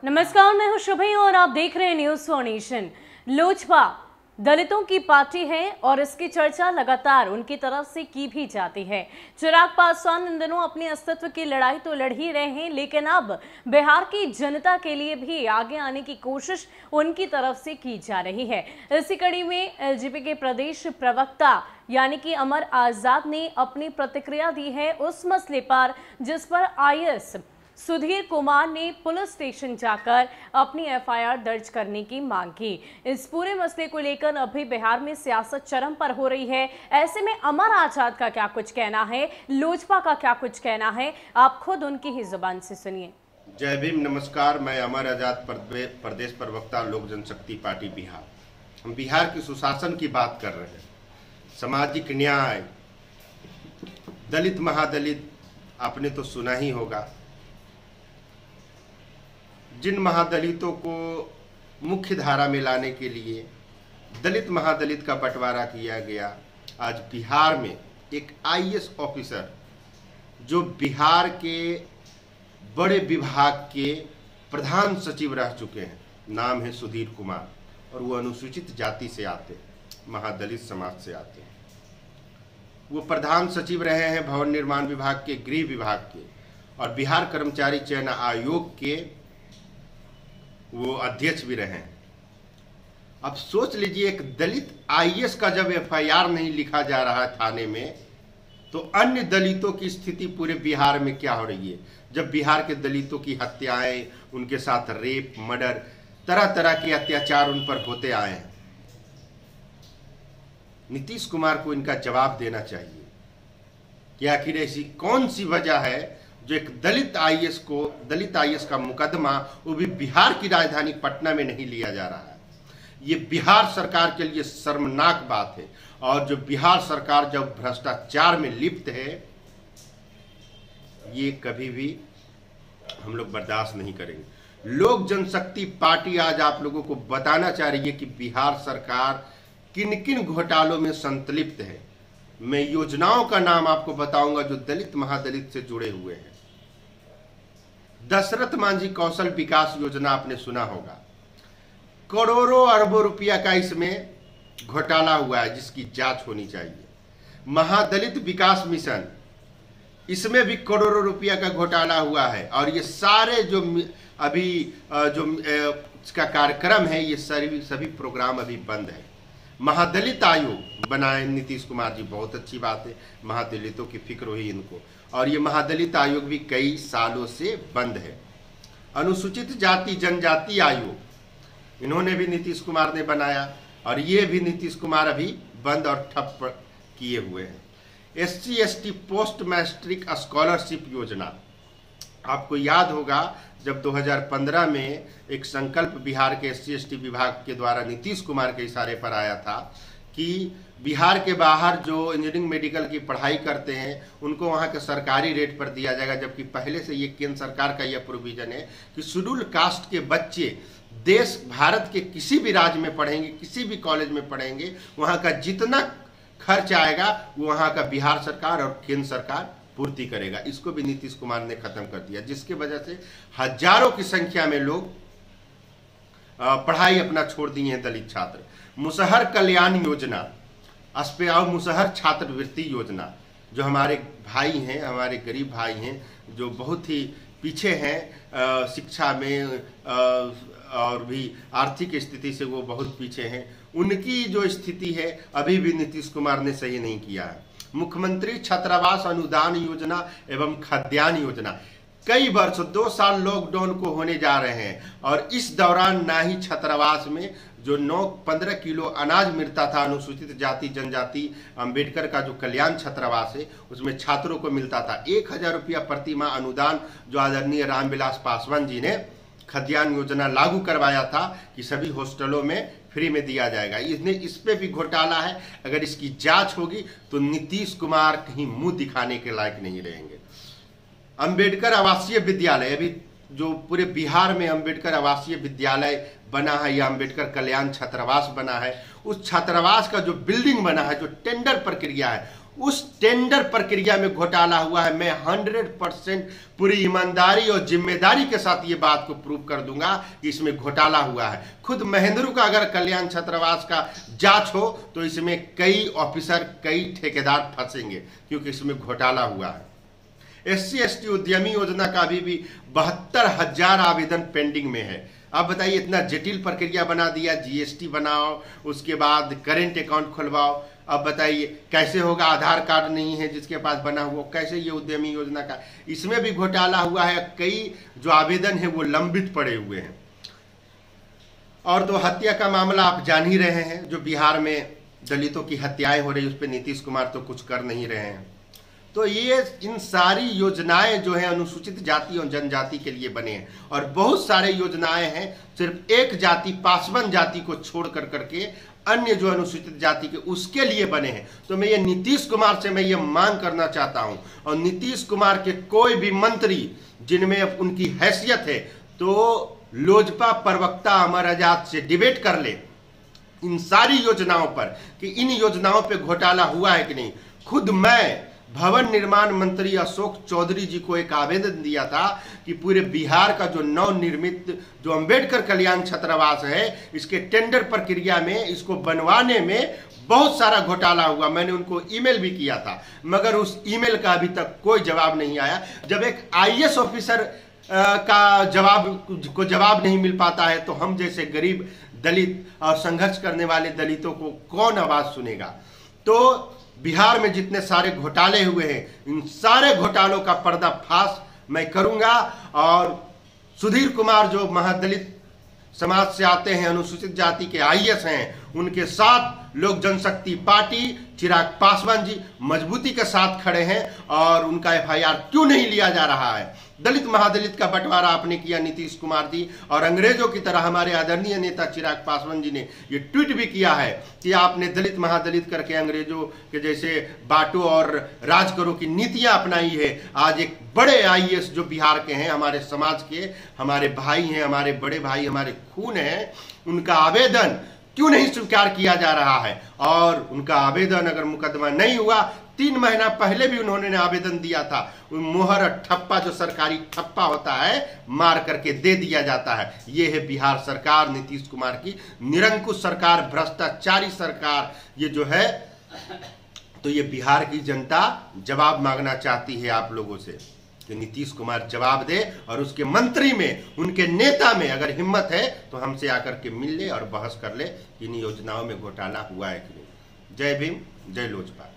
नमस्कार, मैं हूं शुभी और आप देख रहे हैं न्यूज फॉर नेशन। लोजपा दलितों की पार्टी है और इसकी चर्चा लगातार उनकी तरफ से की भी जाती है। चिराग पासवान इन दिनों अपने अस्तित्व की लड़ाई तो लड़ ही रहे हैं, लेकिन अब बिहार की जनता के लिए भी आगे आने की कोशिश उनकी तरफ से की जा रही है। इसी कड़ी में एलजेपी के प्रदेश प्रवक्ता यानी कि अमर आजाद ने अपनी प्रतिक्रिया दी है उस मसले पर जिस पर आईएएस सुधीर कुमार ने पुलिस स्टेशन जाकर अपनी एफआईआर दर्ज करने की मांग की। इस पूरे मसले को लेकर अभी बिहार में सियासत चरम पर हो रही है। ऐसे में अमर आजाद का क्या कुछ कहना है, लोजपा का क्या कुछ कहना है, आप खुद उनकी ही जुबान से सुनिए। जय भीम, नमस्कार। मैं अमर आजाद, प्रदेश प्रवक्ता, लोक जनशक्ति पार्टी बिहार। हम बिहार की सुशासन की बात कर रहे हैं। सामाजिक न्याय, दलित महादलित आपने तो सुना ही होगा। जिन महादलितों को मुख्य धारा में लाने के लिए दलित महादलित का बंटवारा किया गया, आज बिहार में एक आईएएस ऑफिसर जो बिहार के बड़े विभाग के प्रधान सचिव रह चुके हैं, नाम है सुधीर कुमार, और वो अनुसूचित जाति से आते हैं, महादलित समाज से आते हैं। वो प्रधान सचिव रहे हैं भवन निर्माण विभाग के, गृह विभाग के, और बिहार कर्मचारी चयन आयोग के वो अध्यक्ष भी रहे हैं। अब सोच लीजिए, एक दलित आईएएस का जब एफआईआर नहीं लिखा जा रहा है थाने में, तो अन्य दलितों की स्थिति पूरे बिहार में क्या हो रही है। जब बिहार के दलितों की हत्याएं, उनके साथ रेप, मर्डर, तरह तरह के अत्याचार उन पर होते आए हैं। नीतीश कुमार को इनका जवाब देना चाहिए कि आखिर ऐसी कौन सी वजह है जो एक दलित आईएएस का मुकदमा, वो भी बिहार की राजधानी पटना में नहीं लिया जा रहा है। ये बिहार सरकार के लिए शर्मनाक बात है। और जो बिहार सरकार जब भ्रष्टाचार में लिप्त है, ये कभी भी हम लोग बर्दाश्त नहीं करेंगे। लोक जनशक्ति पार्टी आज आप लोगों को बताना चाह रही है कि बिहार सरकार किन किन घोटालों में संतलिप्त है। मैं योजनाओं का नाम आपको बताऊंगा जो दलित महादलित से जुड़े हुए हैं। दशरथ मांझी कौशल विकास योजना आपने सुना होगा, करोड़ों अरबों रुपया का इसमें घोटाला हुआ है, जिसकी जांच होनी चाहिए। महादलित विकास मिशन, इसमें भी करोड़ों रुपया का घोटाला हुआ है। और ये सारे जो अभी इसका कार्यक्रम है, ये सभी प्रोग्राम अभी बंद है। महादलित आयोग बनाए नीतीश कुमार जी, बहुत अच्छी बात है। महादलितों की फिक्र हुई इनको, और ये महादलित आयोग भी कई सालों से बंद है। अनुसूचित जाति जनजाति आयोग, इन्होंने भी नीतीश कुमार ने बनाया, और ये भी नीतीश कुमार अभी बंद और ठप किए हुए हैं। SC ST post matric scholarship योजना, आपको याद होगा जब 2015 में एक संकल्प बिहार के SC ST विभाग के द्वारा नीतीश कुमार के इशारे पर आया था कि बिहार के बाहर जो इंजीनियरिंग मेडिकल की पढ़ाई करते हैं उनको वहाँ के सरकारी रेट पर दिया जाएगा। जबकि पहले से ये केंद्र सरकार का यह प्रोविजन है कि शेड्यूल कास्ट के बच्चे देश भारत के किसी भी राज्य में पढ़ेंगे, किसी भी कॉलेज में पढ़ेंगे, वहाँ का जितना खर्च आएगा वो वहाँ का बिहार सरकार और केंद्र सरकार पूर्ति करेगा। इसको भी नीतीश कुमार ने खत्म कर दिया, जिसकी वजह से हजारों की संख्या में लोग पढ़ाई अपना छोड़ दिए हैं दलित छात्र। मुसहर कल्याण योजना, मुसहर छात्रवृत्ति योजना, जो हमारे भाई हैं, हमारे गरीब भाई हैं, जो बहुत ही पीछे हैं शिक्षा में और भी आर्थिक स्थिति से वो बहुत पीछे हैं, उनकी जो स्थिति है अभी भी नीतीश कुमार ने सही नहीं किया है। मुख्यमंत्री छात्रावास अनुदान योजना एवं खाद्यान्न योजना, कई वर्ष 2 साल लॉकडाउन को होने जा रहे हैं, और इस दौरान ना ही छात्रावास में जो 9-15 किलो अनाज मिलता था अनुसूचित जाति जनजाति अंबेडकर का जो कल्याण छात्रावास है, उसमें छात्रों को मिलता था 1000 रुपया प्रति माह अनुदान, जो आदरणीय रामविलास पासवान जी ने खाद्यान्न योजना लागू करवाया था कि सभी हॉस्टलों में फ्री में दिया जाएगा। इस पे भी घोटाला है। अगर इसकी जांच होगी तो नीतीश कुमार कहीं मुंह दिखाने के लायक नहीं रहेंगे। अंबेडकर आवासीय विद्यालय, अभी जो पूरे बिहार में अंबेडकर आवासीय विद्यालय बना है या अंबेडकर कल्याण छात्रावास बना है, उस छात्रावास का जो बिल्डिंग बना है, जो टेंडर प्रक्रिया है, उस टेंडर प्रक्रिया में घोटाला हुआ है। मैं 100% पूरी ईमानदारी और जिम्मेदारी के साथ ये बात को प्रूव कर दूंगा कि इसमें घोटाला हुआ है। खुद महेंद्रू का अगर कल्याण छात्रावास का जांच हो तो इसमें कई ऑफिसर, कई ठेकेदार फंसेंगे, क्योंकि इसमें घोटाला हुआ है। SC/ST उद्यमी योजना का अभी भी 72,000 आवेदन पेंडिंग में है। अब बताइए, इतना जटिल प्रक्रिया बना दिया, GST बनाओ, उसके बाद करेंट अकाउंट खुलवाओ। अब बताइए कैसे होगा? आधार कार्ड नहीं है जिसके पास बना हुआ, कैसे ये उद्यमी योजना का? इसमें भी घोटाला हुआ है। कई जो आवेदन है वो लंबित पड़े हुए हैं। और तो हत्या का मामला आप जान ही रहे हैं, जो बिहार में दलितों की हत्याएं हो रही, उस पर नीतीश कुमार तो कुछ कर नहीं रहे हैं। तो ये इन सारी योजनाएं जो है अनुसूचित जाति और जनजाति के लिए बने हैं, और बहुत सारे योजनाएं हैं सिर्फ एक जाति, पासवान जाति को छोड़ कर करके अन्य जो अनुसूचित जाति के उसके लिए बने हैं। तो मैं ये नीतीश कुमार से मैं ये मांग करना चाहता हूं, और नीतीश कुमार के कोई भी मंत्री जिनमें उनकी हैसियत है तो लोजपा प्रवक्ता अमर आजाद से डिबेट कर ले इन सारी योजनाओं पर कि इन योजनाओं पे घोटाला हुआ है कि नहीं। खुद मैं भवन निर्माण मंत्री अशोक चौधरी जी को एक आवेदन दिया था कि पूरे बिहार का जो नवनिर्मित जो अंबेडकर कल्याण छात्रावास है, इसके टेंडर प्रक्रिया में, इसको बनवाने में बहुत सारा घोटाला हुआ। मैंने उनको ईमेल भी किया था, मगर उस ईमेल का अभी तक कोई जवाब नहीं आया। जब एक IAS ऑफिसर का जवाब नहीं मिल पाता है तो हम जैसे गरीब दलित और संघर्ष करने वाले दलितों को कौन आवाज सुनेगा? तो बिहार में जितने सारे घोटाले हुए हैं, इन सारे घोटालों का पर्दाफाश मैं करूंगा। और सुधीर कुमार जो महादलित समाज से आते हैं, अनुसूचित जाति के IAS हैं, उनके साथ लोक जनशक्ति पार्टी, चिराग पासवान जी मजबूती के साथ खड़े हैं। और उनका FIR क्यों नहीं लिया जा रहा है? दलित महादलित का बंटवारा आपने किया नीतीश कुमार जी, और अंग्रेजों की तरह हमारे आदरणीय नेता चिराग पासवान जी ने ये ट्वीट भी किया है कि आपने दलित महादलित करके अंग्रेजों के जैसे बांटो और राज करो की नीतियां अपनाई है। आज एक बड़े IAS जो बिहार के हैं, हमारे समाज के, हमारे भाई हैं, हमारे बड़े भाई, हमारे खून हैं, उनका आवेदन क्यों नहीं स्वीकार किया जा रहा है? और उनका आवेदन अगर मुकदमा नहीं हुआ, 3 महीना पहले भी उन्होंने आवेदन दिया था, मोहर ठप्पा जो सरकारी ठप्पा होता है मार करके दे दिया जाता है। ये है बिहार सरकार, नीतीश कुमार की निरंकुश सरकार, भ्रष्टाचारी सरकार ये जो है। तो ये बिहार की जनता जवाब मांगना चाहती है आप लोगों से कि नीतीश कुमार जवाब दे, और उसके मंत्री में, उनके नेता में अगर हिम्मत है तो हमसे आकर के मिल ले और बहस कर ले कि इन योजनाओं में घोटाला हुआ है कि नहीं। जय भीम, जय लोजपा।